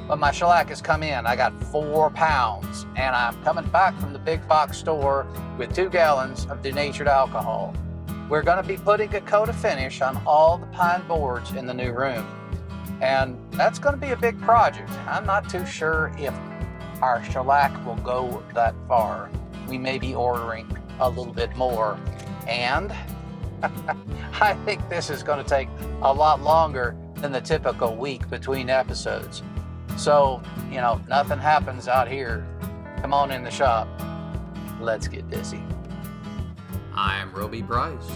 But my shellac has come in. I got 4 pounds, and I'm coming back from the big box store with 2 gallons of denatured alcohol. We're going to be putting a coat of finish on all the pine boards in the new room. And that's going to be a big project. I'm not too sure if our shellac will go that far. We may be ordering a little bit more. And I think this is going to take a lot longer than the typical week between episodes. So, you know, nothing happens out here. Come on in the shop. Let's get busy. I'm Roby Bryce,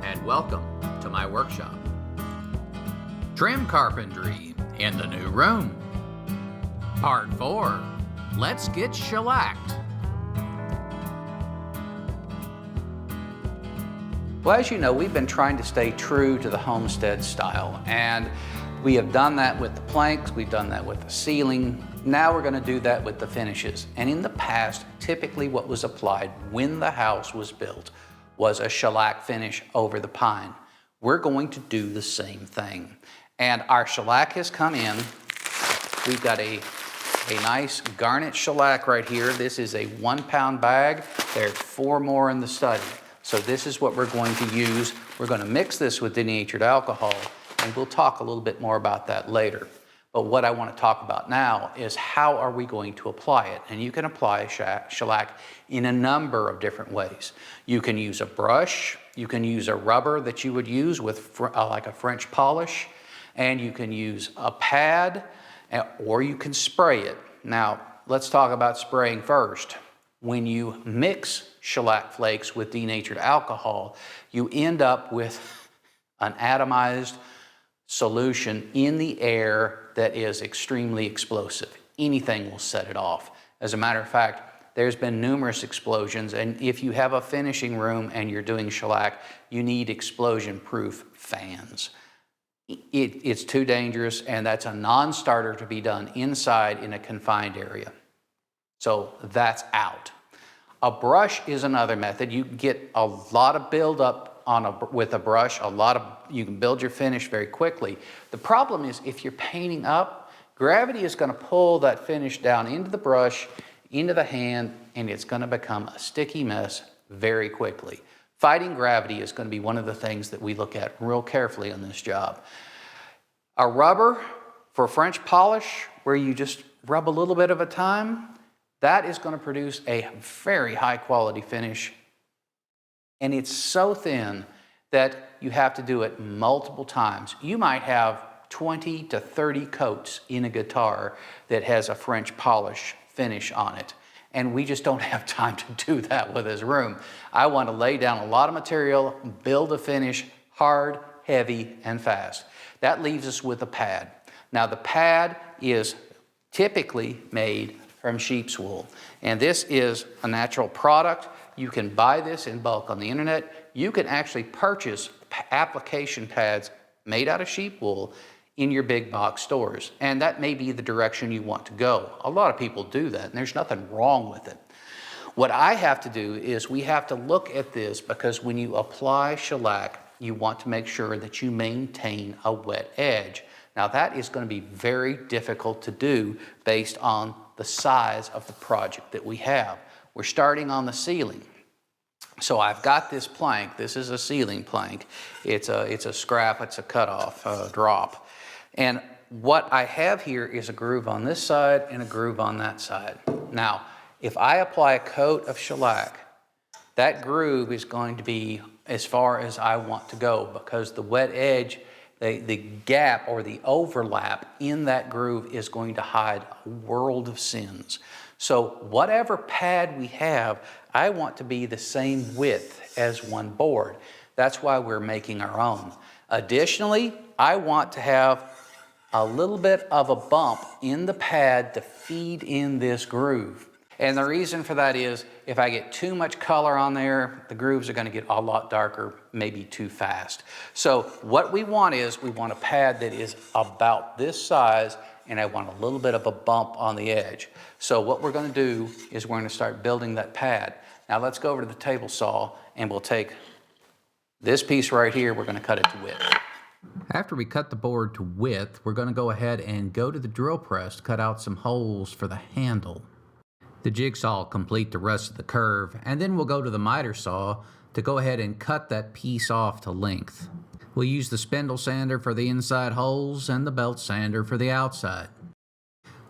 and welcome to my workshop. Trim carpentry in the new room. Part 4, let's get shellacked. Well, as you know, we've been trying to stay true to the homestead style, and we have done that with the planks, we've done that with the ceiling. Now we're going to do that with the finishes. And in the past, typically what was applied when the house was built was a shellac finish over the pine. We're going to do the same thing. And our shellac has come in. We've got a nice garnet shellac right here. This is a 1 pound bag. There are 4 more in the study. So this is what we're going to use. We're going to mix this with denatured alcohol, and we'll talk a little bit more about that later. But what I want to talk about now is how are we going to apply it? And you can apply shellac in a number of different ways. You can use a brush, you can use a rubber that you would use with like a French polish, and you can use a pad, or you can spray it. Now, let's talk about spraying first. When you mix shellac flakes with denatured alcohol, you end up with an atomized solution in the air that is extremely explosive. Anything will set it off. As a matter of fact, there's been numerous explosions, and if you have a finishing room and you're doing shellac, you need explosion-proof fans. It's too dangerous, and that's a non-starter to be done inside in a confined area. So that's out. A brush is another method. You get a lot of buildup with a brush, you can build your finish very quickly. The problem is if you're painting up, gravity is going to pull that finish down into the brush, into the hand, and it's going to become a sticky mess very quickly. Fighting gravity is going to be one of the things that we look at real carefully on this job. A rubber for French polish, where you just rub a little bit at a time, that is going to produce a very high quality finish. And it's so thin that you have to do it multiple times. You might have 20 to 30 coats in a guitar that has a French polish finish on it. And we just don't have time to do that with this room. I want to lay down a lot of material, build a finish hard, heavy, and fast. That leaves us with a pad. Now the pad is typically made from sheep's wool. And this is a natural product. You can buy this in bulk on the internet. You can actually purchase application pads made out of sheep wool in your big box stores. And that may be the direction you want to go. A lot of people do that, and there's nothing wrong with it. What I have to do is we have to look at this, because when you apply shellac, you want to make sure that you maintain a wet edge. Now that is going to be very difficult to do based on the size of the project that we have. We're starting on the ceiling. So I've got this plank. This is a ceiling plank. It's a scrap, it's a cutoff, drop. And what I have here is a groove on this side and a groove on that side. Now, if I apply a coat of shellac, that groove is going to be as far as I want to go, because the wet edge, the gap or the overlap in that groove is going to hide a world of sins. So whatever pad we have, I want to be the same width as one board. That's why we're making our own. Additionally, I want to have a little bit of a bump in the pad to feed in this groove. And the reason for that is if I get too much color on there, the grooves are going to get a lot darker, maybe too fast. So what we want is we want a pad that is about this size, and I want a little bit of a bump on the edge. So what we're going to do is we're going to start building that pad. Now let's go over to the table saw, and we'll take this piece right here, we're going to cut it to width. After we cut the board to width, we're going to go ahead and go to the drill press to cut out some holes for the handle. The jigsaw will complete the rest of the curve, and then we'll go to the miter saw to go ahead and cut that piece off to length. We'll use the spindle sander for the inside holes and the belt sander for the outside.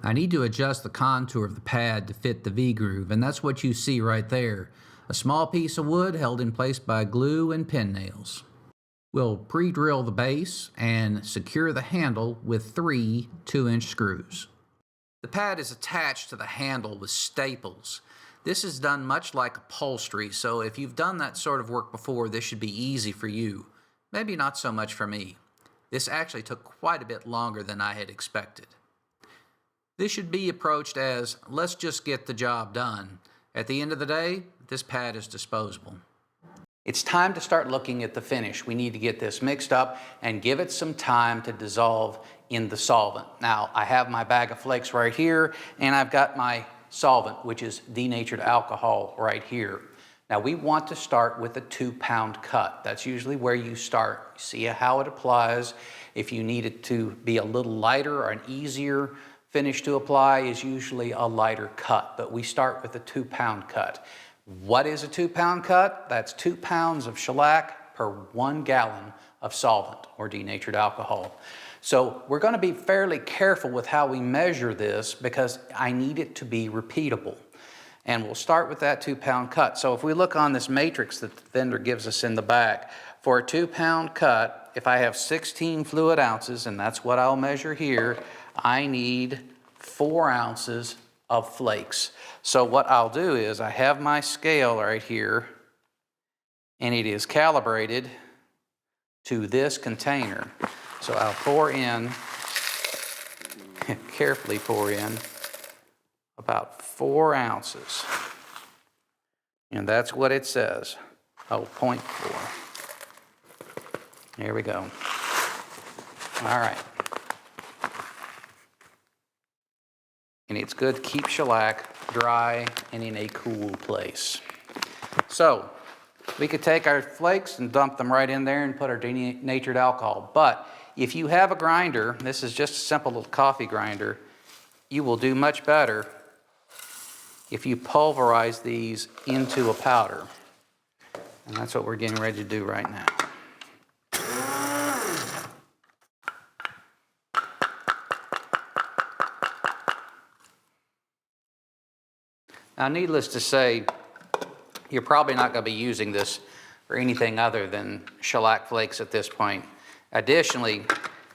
I need to adjust the contour of the pad to fit the V-groove, and that's what you see right there. A small piece of wood held in place by glue and pin nails. We'll pre-drill the base and secure the handle with 3 2-inch screws. The pad is attached to the handle with staples. This is done much like upholstery, so if you've done that sort of work before, this should be easy for you. Maybe not so much for me. This actually took quite a bit longer than I had expected. This should be approached as, let's just get the job done. At the end of the day, this pad is disposable. It's time to start looking at the finish. We need to get this mixed up and give it some time to dissolve in the solvent. Now, I have my bag of flakes right here, and I've got my solvent, which is denatured alcohol, right here. Now, we want to start with a 2-pound cut. That's usually where you start. See how it applies. If you need it to be a little lighter or an easier finish to apply, is usually a lighter cut, but we start with a 2-pound cut. What is a 2-pound cut? That's 2 pounds of shellac per 1 gallon of solvent or denatured alcohol. So we're going to be fairly careful with how we measure this because I need it to be repeatable. And we'll start with that 2-pound cut. So if we look on this matrix that the vendor gives us in the back, for a 2-pound cut, if I have 16 fluid ounces, and that's what I'll measure here, I need 4 ounces of flakes. So what I'll do is I have my scale right here, and it is calibrated to this container. So I'll pour in, carefully pour in, about 4 ounces. And that's what it says. Oh, 0.4. There we go. All right. And it's good to keep shellac dry and in a cool place. So we could take our flakes and dump them right in there and put our denatured alcohol. But if you have a grinder, this is just a simple little coffee grinder, you will do much better if you pulverize these into a powder. And that's what we're getting ready to do right now. Now, needless to say, you're probably not going to be using this for anything other than shellac flakes at this point. Additionally, you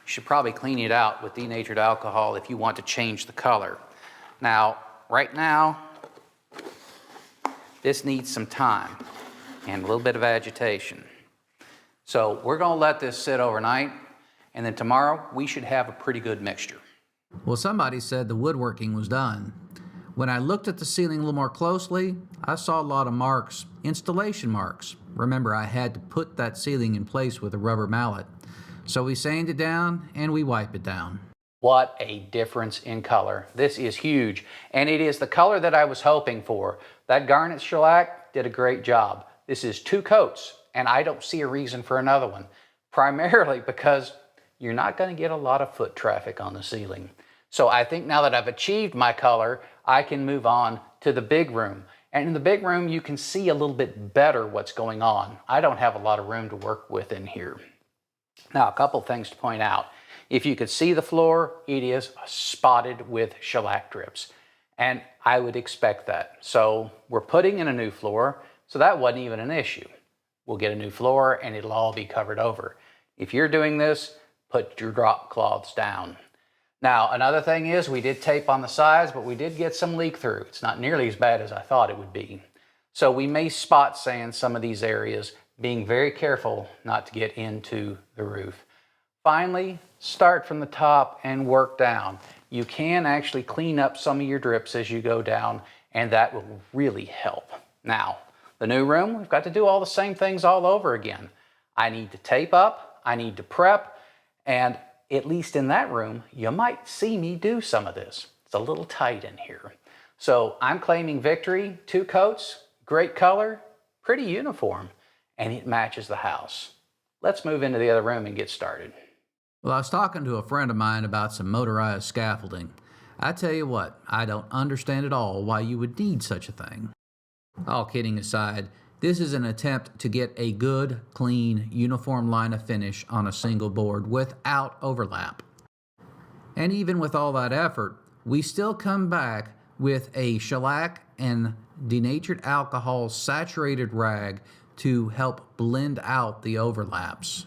should probably clean it out with denatured alcohol if you want to change the color. Now, right now, this needs some time and a little bit of agitation. So we're going to let this sit overnight, and then tomorrow we should have a pretty good mixture. Well, somebody said the woodworking was done. When I looked at the ceiling a little more closely, I saw a lot of marks, installation marks. Remember, I had to put that ceiling in place with a rubber mallet. So we sand it down and we wipe it down. What a difference in color. This is huge, and it is the color that I was hoping for. That garnet shellac did a great job. This is 2 coats, and I don't see a reason for another one, primarily because you're not going to get a lot of foot traffic on the ceiling. So I think now that I've achieved my color, I can move on to the big room. And in the big room, you can see a little bit better what's going on. I don't have a lot of room to work with in here. Now, a couple things to point out. If you could see the floor, it is spotted with shellac drips. And I would expect that. So we're putting in a new floor, so that wasn't even an issue. We'll get a new floor and it'll all be covered over. If you're doing this, put your drop cloths down. Now, another thing is we did tape on the sides, but we did get some leak through. It's not nearly as bad as I thought it would be. So we may spot sand some of these areas, being very careful not to get into the roof. Finally, start from the top and work down. You can actually clean up some of your drips as you go down, and that will really help. Now, the new room, we've got to do all the same things all over again. I need to tape up, I need to prep, and at least in that room, you might see me do some of this. It's a little tight in here. So I'm claiming victory, 2 coats, great color, pretty uniform, and it matches the house. Let's move into the other room and get started. Well, I was talking to a friend of mine about some motorized scaffolding. I tell you what, I don't understand at all why you would need such a thing. All kidding aside, this is an attempt to get a good, clean, uniform line of finish on a single board without overlap. And even with all that effort, we still come back with a shellac and denatured alcohol saturated rag to help blend out the overlaps.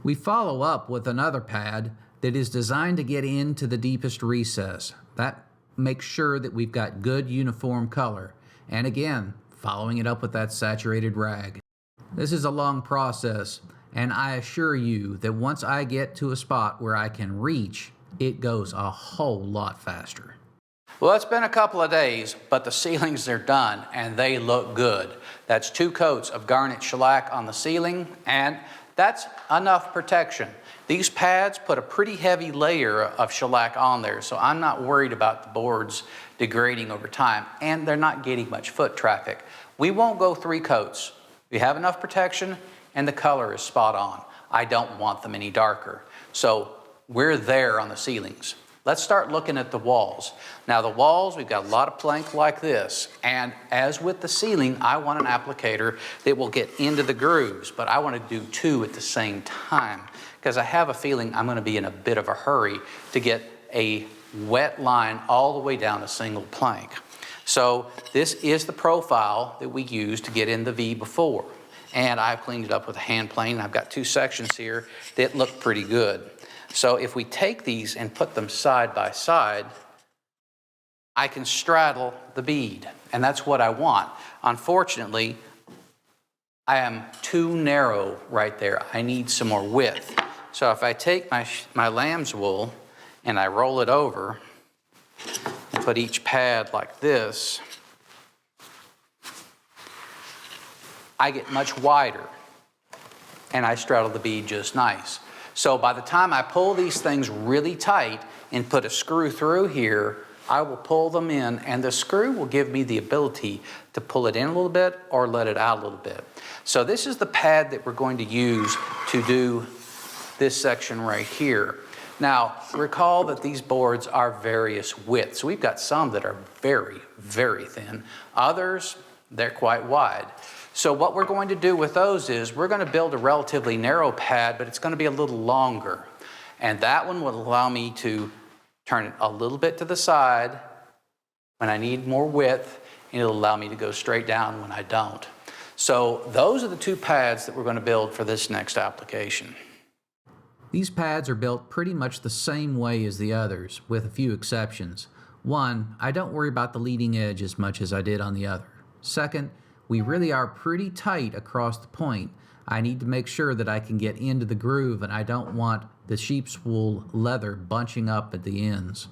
We follow up with another pad that is designed to get into the deepest recess. That makes sure that we've got good uniform color. And again, following it up with that saturated rag. This is a long process, and I assure you that once I get to a spot where I can reach, it goes a whole lot faster. Well, it's been a couple of days, but the ceilings are done and they look good. That's 2 coats of garnet shellac on the ceiling, and that's enough protection. These pads put a pretty heavy layer of shellac on there, so I'm not worried about the boards degrading over time, and they're not getting much foot traffic. We won't go 3 coats. We have enough protection, and the color is spot on. I don't want them any darker. So we're there on the ceilings. Let's start looking at the walls. Now the walls, we've got a lot of plank like this, and as with the ceiling, I want an applicator that will get into the grooves, but I want to do 2 at the same time because I have a feeling I'm going to be in a bit of a hurry to get a wet line all the way down a single plank. So this is the profile that we used to get in the V before, and I've cleaned it up with a hand plane, and I've got 2 sections here that look pretty good. So if we take these and put them side by side, I can straddle the bead, and that's what I want. Unfortunately, I am too narrow right there. I need some more width. So if I take my lamb's wool and I roll it over and put each pad like this, I get much wider, and I straddle the bead just nice. So by the time I pull these things really tight and put a screw through here, I will pull them in, and the screw will give me the ability to pull it in a little bit or let it out a little bit. So this is the pad that we're going to use to do this section right here. Now, recall that these boards are various widths. We've got some that are very, very thin. Others, they're quite wide. So what we're going to do with those is we're going to build a relatively narrow pad, but it's going to be a little longer. And that one will allow me to turn it a little bit to the side when I need more width, and it'll allow me to go straight down when I don't. So those are the 2 pads that we're going to build for this next application. These pads are built pretty much the same way as the others, with a few exceptions. One, I don't worry about the leading edge as much as I did on the other. Second, we really are pretty tight across the point. I need to make sure that I can get into the groove, and I don't want the sheep's wool leather bunching up at the ends.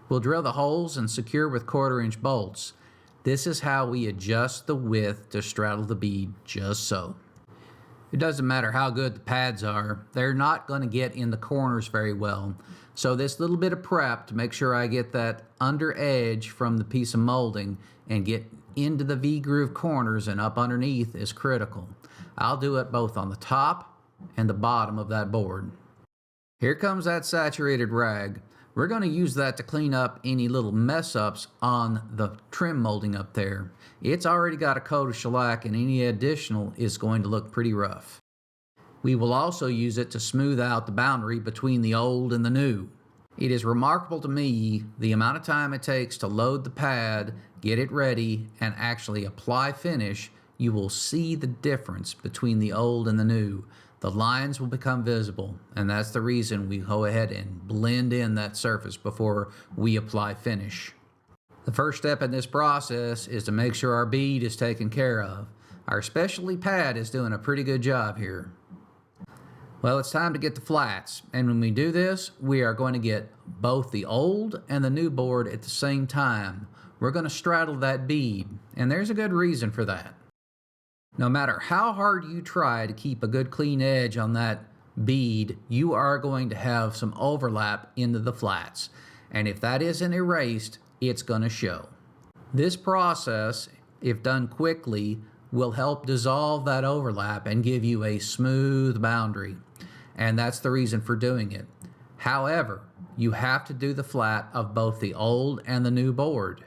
We'll drill the holes and secure with 1/4-inch bolts. This is how we adjust the width to straddle the bead, just so. It doesn't matter how good the pads are, they're not going to get in the corners very well. So this little bit of prep to make sure I get that under edge from the piece of molding and get into the V-groove corners and up underneath is critical. I'll do it both on the top and the bottom of that board. Here comes that saturated rag. We're going to use that to clean up any little mess ups on the trim molding up there. It's already got a coat of shellac, and any additional is going to look pretty rough. We will also use it to smooth out the boundary between the old and the new. It is remarkable to me the amount of time it takes to load the pad, get it ready, and actually apply finish. You will see the difference between the old and the new. The lines will become visible, and that's the reason we go ahead and blend in that surface before we apply finish. The first step in this process is to make sure our bead is taken care of. Our specialty pad is doing a pretty good job here. Well, it's time to get the flats, and when we do this, we are going to get both the old and the new board at the same time. We're going to straddle that bead, and there's a good reason for that. No matter how hard you try to keep a good clean edge on that bead, you are going to have some overlap into the flats. And if that isn't erased, it's going to show. This process, if done quickly, will help dissolve that overlap and give you a smooth boundary. and that's the reason for doing it. However, you have to do the flat of both the old and the new board.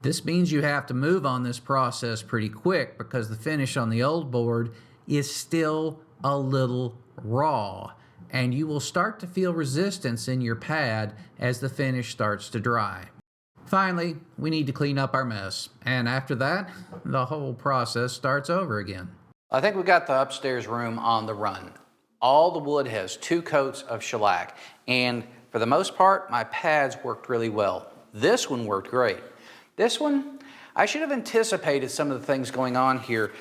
This means you have to move on this process pretty quick because the finish on the old board is still a little raw, and you will start to feel resistance in your pad as the finish starts to dry. Finally, we need to clean up our mess, and after that, the whole process starts over again. I think we got the upstairs room on the run. All the wood has 2 coats of shellac, and for the most part, my pads worked really well. This one worked great. This one, I should have anticipated some of the things going on here.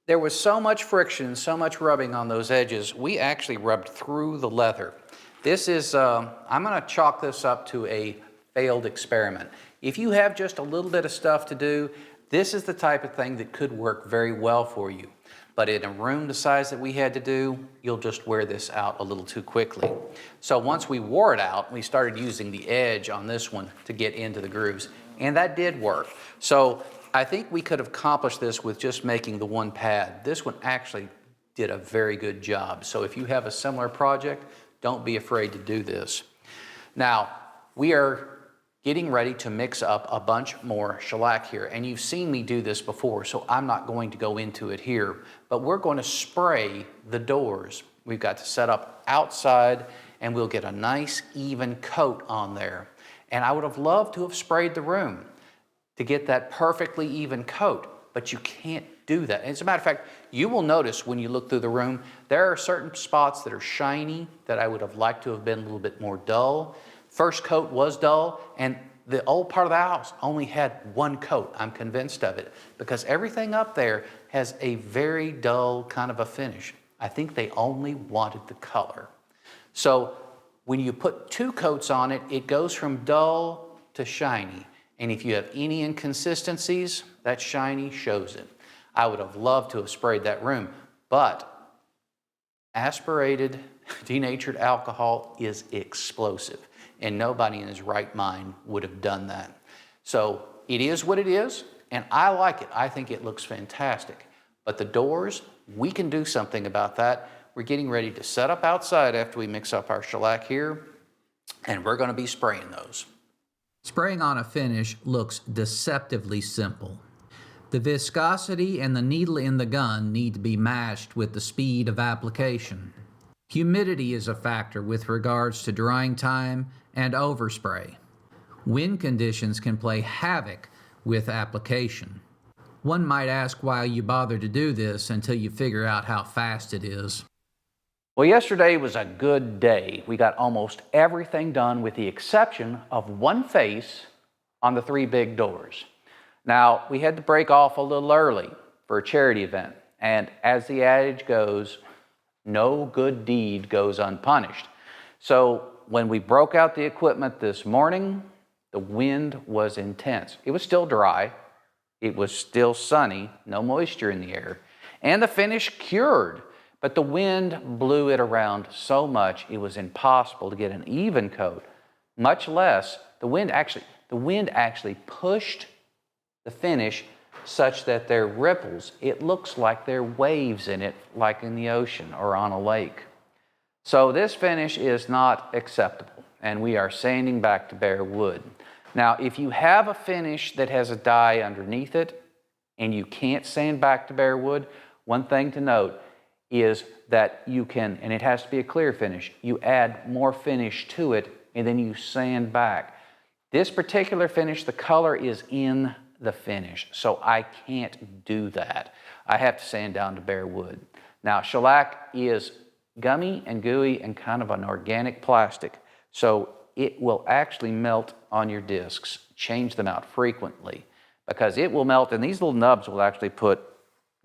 There was so much friction, so much rubbing on those edges, we actually rubbed through the leather. This is, I'm gonna chalk this up to a failed experiment. If you have just a little bit of stuff to do, this is the type of thing that could work very well for you. But in a room the size that we had to do, you'll just wear this out a little too quickly. So once we wore it out, we started using the edge on this one to get into the grooves, and that did work. So I think we could have accomplished this with just making the one pad. This one actually did a very good job. So if you have a similar project, don't be afraid to do this. Now, we are getting ready to mix up a bunch more shellac here, and you've seen me do this before, so I'm not going to go into it here, but we're going to spray the doors. We've got to set up outside, and we'll get a nice even coat on there. And I would have loved to have sprayed the room to get that perfectly even coat, but you can't do that. As a matter of fact, you will notice when you look through the room, there are certain spots that are shiny that I would have liked to have been a little bit more dull. First coat was dull, and the old part of the house only had 1 coat. I'm convinced of it, because everything up there has a very dull kind of a finish. I think they only wanted the color. So when you put 2 coats on it, it goes from dull to shiny. And if you have any inconsistencies, that shiny shows it. I would have loved to have sprayed that room, but aspirated denatured alcohol is explosive, and nobody in his right mind would have done that. So it is what it is, and I like it. I think it looks fantastic. But the doors, we can do something about that. We're getting ready to set up outside after we mix up our shellac here, and we're going to be spraying those. Spraying on a finish looks deceptively simple. The viscosity and the needle in the gun need to be matched with the speed of application. Humidity is a factor with regards to drying time and overspray. Wind conditions can play havoc with application. One might ask why you bother to do this until you figure out how fast it is. Well, yesterday was a good day. We got almost everything done with the exception of 1 face on the 3 big doors. Now, we had to break off a little early for a charity event, and as the adage goes, no good deed goes unpunished. So when we broke out the equipment this morning, the wind was intense. It was still dry, it was still sunny, no moisture in the air, and the finish cured. But the wind blew it around so much it was impossible to get an even coat, much less the wind actually pushed the finish such that there are ripples. It looks like there are waves in it, like in the ocean or on a lake. So this finish is not acceptable, and we are sanding back to bare wood. Now, if you have a finish that has a dye underneath it and you can't sand back to bare wood, one thing to note is that you can, and it has to be a clear finish, you add more finish to it and then you sand back. This particular finish, the color is in the finish, so I can't do that. I have to sand down to bare wood. Now, shellac is gummy and gooey and kind of an organic plastic, so it will actually melt on your discs. Change them out frequently because it will melt, and these little nubs will actually put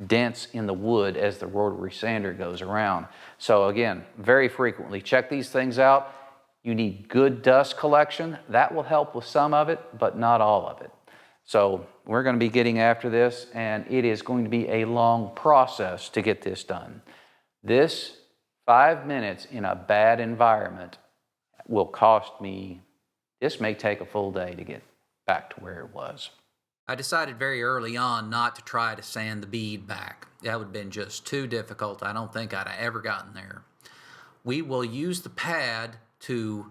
dents in the wood as the rotary sander goes around. So again, very frequently, check these things out. You need good dust collection. That will help with some of it, but not all of it. So we're going to be getting after this, and it is going to be a long process to get this done. This 5 minutes in a bad environment will cost me, this may take a full day to get back to where it was. I decided very early on not to try to sand the bead back. That would have been just too difficult. I don't think I'd have ever gotten there. we will use the pad to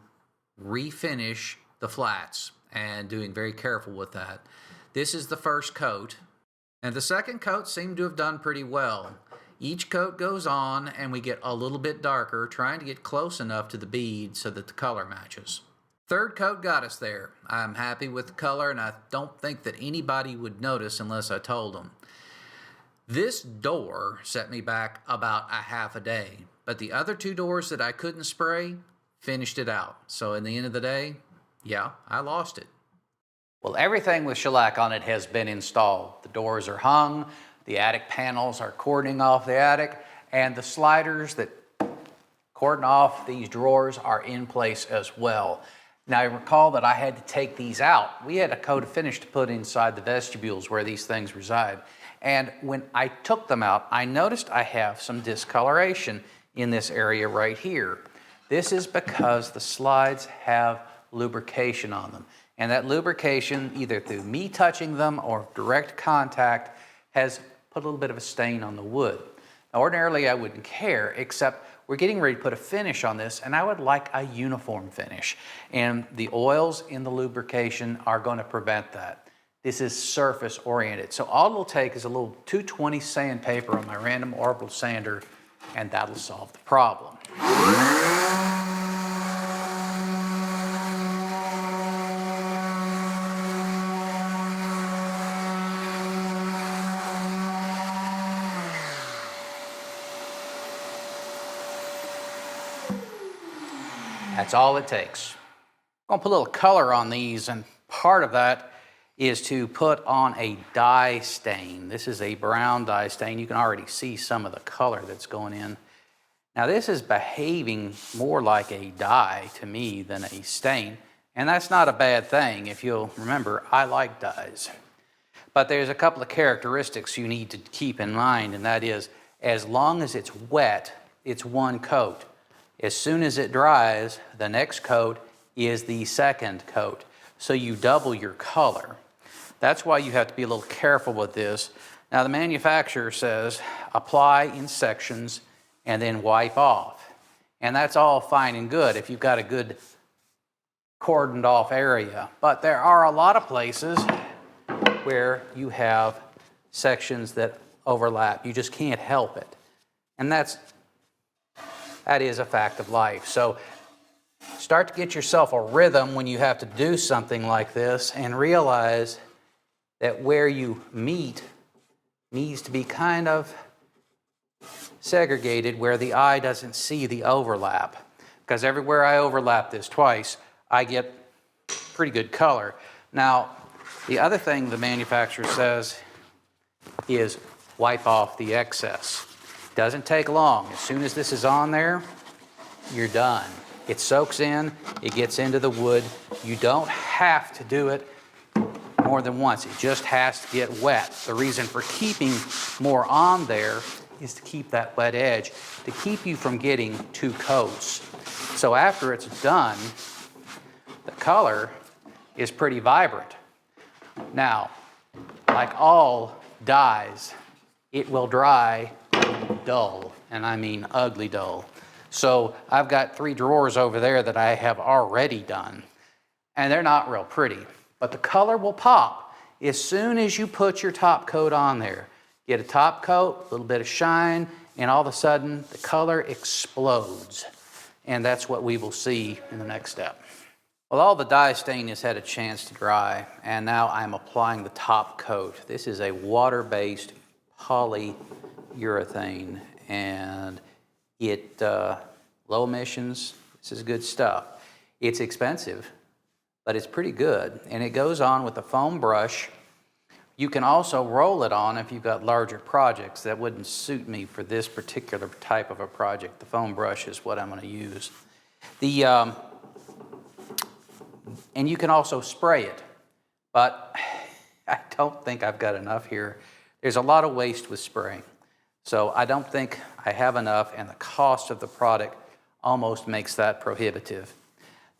refinish the flats, and doing very careful with that. This is the first coat, and the second coat seemed to have done pretty well. Each coat goes on and we get a little bit darker, trying to get close enough to the bead so that the color matches. Third coat got us there. I'm happy with the color, and I don't think that anybody would notice unless I told them. This door set me back about a half a day, but the other 2 doors that I couldn't spray finished it out. So in the end of the day, yeah, I lost it. Well, everything with shellac on it has been installed. The doors are hung, the attic panels are cordoning off the attic, and the sliders that cordon off these drawers are in place as well. Now, you recall that I had to take these out. We had a coat of finish to put inside the vestibules where these things reside. And when I took them out, I noticed I have some discoloration in this area right here. This is because the slides have lubrication on them. And that lubrication, either through me touching them or direct contact, has put a little bit of a stain on the wood. Now, ordinarily I wouldn't care, except we're getting ready to put a finish on this, and I would like a uniform finish. And the oils in the lubrication are going to prevent that. This is surface oriented. So all it'll take is a little 220 sandpaper on my random orbital sander, and that'll solve the problem. That's all it takes. I'm gonna put a little color on these, and part of that is to put on a dye stain. This is a brown dye stain. You can already see some of the color that's going in. Now, this is behaving more like a dye to me than a stain, and that's not a bad thing. If you'll remember, I like dyes. But there's a couple of characteristics you need to keep in mind, and that is, as long as it's wet, it's one coat. As soon as it dries, the next coat is the second coat. So you double your color. That's why you have to be a little careful with this. Now, the manufacturer says apply in sections and then wipe off. And that's all fine and good if you've got a good cordoned off area. But there are a lot of places where you have sections that overlap. You just can't help it. And that is a fact of life. So start to get yourself a rhythm when you have to do something like this, and realize that where you meet needs to be kind of segregated where the eye doesn't see the overlap. Because everywhere I overlap this twice, I get pretty good color. Now, the other thing the manufacturer says is wipe off the excess. Doesn't take long. As soon as this is on there, you're done. It soaks in, it gets into the wood. You don't have to do it more than once. It just has to get wet. The reason for keeping more on there is to keep that wet edge, to keep you from getting 2 coats. So after it's done, the color is pretty vibrant. Now, like all dyes, it will dry dull, and I mean ugly dull. So I've got 3 drawers over there that I have already done, and they're not real pretty, but the color will pop as soon as you put your top coat on there. Get a top coat, a little bit of shine, and all of a sudden the color explodes, and that's what we will see in the next step. Well, all the dye stain has had a chance to dry, and now I'm applying the top coat. This is a water-based polyurethane, and it low emissions. This is good stuff. It's expensive, but it's pretty good, and it goes on with a foam brush. You can also roll it on if you've got larger projects. That wouldn't suit me for this particular type of a project. The foam brush is what I'm going to use. And you can also spray it, but I don't think I've got enough here. There's a lot of waste with spraying. So I don't think I have enough, and the cost of the product almost makes that prohibitive.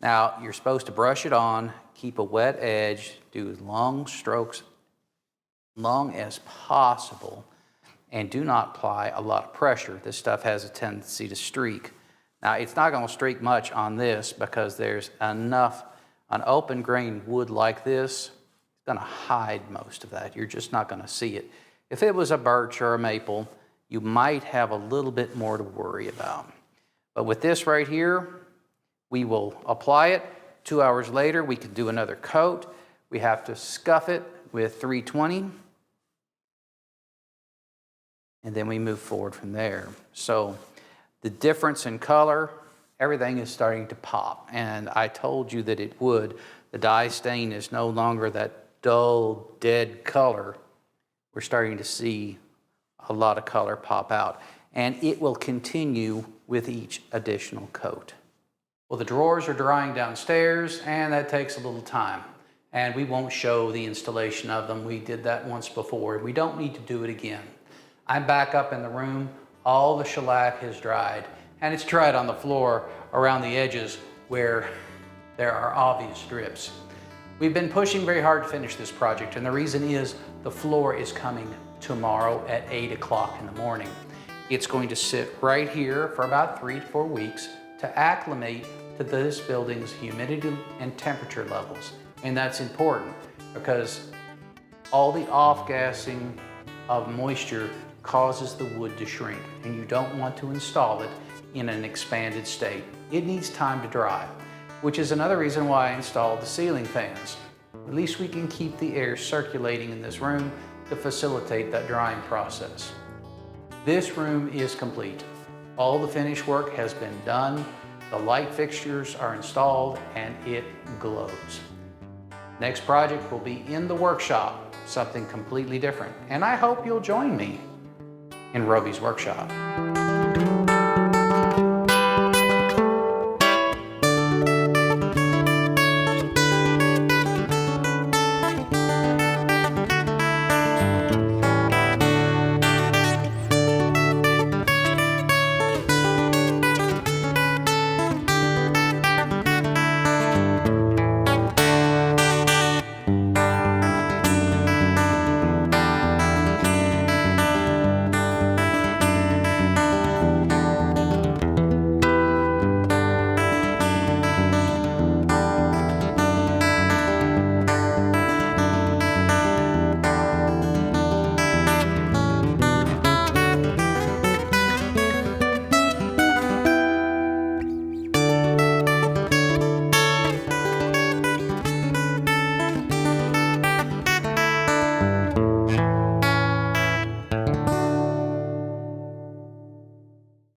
Now, you're supposed to brush it on, keep a wet edge, do long strokes, long as possible, and do not apply a lot of pressure. This stuff has a tendency to streak. Now, it's not going to streak much on this because there's enough, an open grain wood like this, it's going to hide most of that. You're just not going to see it. If it was a birch or a maple, you might have a little bit more to worry about. But with this right here, we will apply it. 2 hours later, we can do another coat. We have to scuff it with 320. And then we move forward from there. So the difference in color, everything is starting to pop. And I told you that it would. The dye stain is no longer that dull, dead color. We're starting to see a lot of color pop out. And it will continue with each additional coat. Well, the drawers are drying downstairs, and that takes a little time. And we won't show the installation of them. We did that once before. We don't need to do it again. I'm back up in the room. All the shellac has dried, and it's dried on the floor around the edges where there are obvious drips. We've been pushing very hard to finish this project, and the reason is the floor is coming tomorrow at 8 o'clock in the morning. It's going to sit right here for about 3 to 4 weeks to acclimate to this building's humidity and temperature levels. And that's important because all the off-gassing of moisture causes the wood to shrink, and you don't want to install it in an expanded state. It needs time to dry, which is another reason why I installed the ceiling fans. At least we can keep the air circulating in this room to facilitate that drying process. This room is complete. All the finish work has been done. The light fixtures are installed, and it glows. Next project will be in the workshop, something completely different. And I hope you'll join me in Roby's workshop.